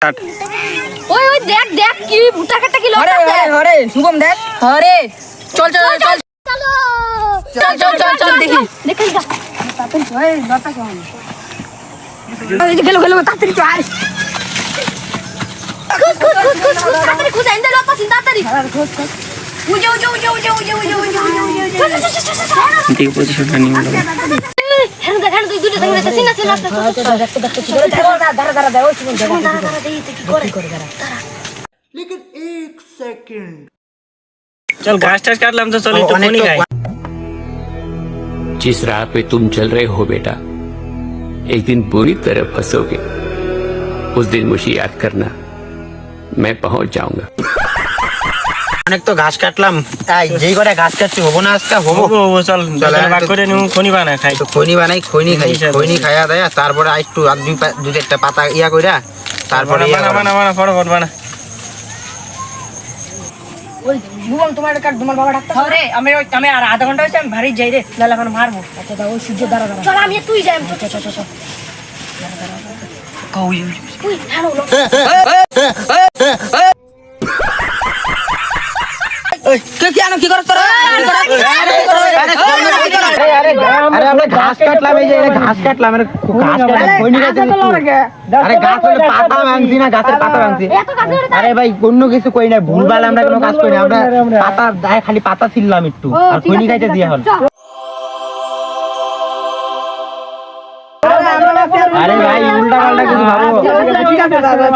ওই ওই দেখ দেখ কি ভুটা কাটা কি লোক আছে আরে শুভম দেখ আরে চল চল চল চল চল চল চল দেখি দেখি যা তাড়াতাড়ি ওই লতা কোন এই গেল গেল তাড়াতাড়ি চল খুশ খুশ খুশ খুশ খুশ তাড়াতাড়ি খুশ এন্ড লোক পাছিস তাড়াতাড়ি খুশ খুশ উজে উজে উজে উজে উজে উজে উজে ঠিক পজিশনটা নিয়ে নেব হেন তুই দুটো দেখে না সিনা সিনা দাঁড়া দাঁড়া দাও শুভম দাঁড়া দাঁড়া দেই কি করে দাঁড়া लेकिन एक सेकंड চল ঘাস টাস কাটলাম তো চল একটু পানি খাই जिस राह पे तुम चल रहे हो बेटा एक दिन पूरी तरह फंसोगे उस दिन मुझे याद करना मैं पहुंच जाऊंगा অনেক তো ঘাস কাটলাম তাই যেই করে ঘাস কাটছি হবো না আজকে হবো ও চল ভাগ করে নিউ খনি বানাই খাই তো খৈনি বানাই খৈনি খাই খৈনি খাইয়া দেয়া তারপরে একটু আর দুই একটা পাতা ইয়া কইরা তারপরে বানা বানা বানা ফটাফট বানা ওই শুভম তোমার বাবা ডাক্তার আরে আমি আর আধা ঘন্টা হইছে আমি ভারী যাই রে লালা এখন মারবো আচ্ছা দাও ওই সূর্য দাঁড়া দাঁড়া চল আমি তুই যাই চল চল চল কই উই হ্যালো লোক কে কি আনো কি করছ তোরা আরে আমরা ঘাস কাটলাম এই যে ঘাস কাটলাম আরে ঘাস কাটলাম খৈনি খাইতে আরে গাছ হলে পাতা ভাঙছি না গাছের পাতা ভাঙছি আরে ভাই অন্য কিছু কই না ভুলভাল আমরা কোনো কাজ করি না আমরা পাতা গায়ে খালি পাতা ছিললাম একটু আর খৈনি খাইতে দিয়া হল আরে ভাই উল্টা পাল্টা কিছু ভাবো ঠিক আছে দাদা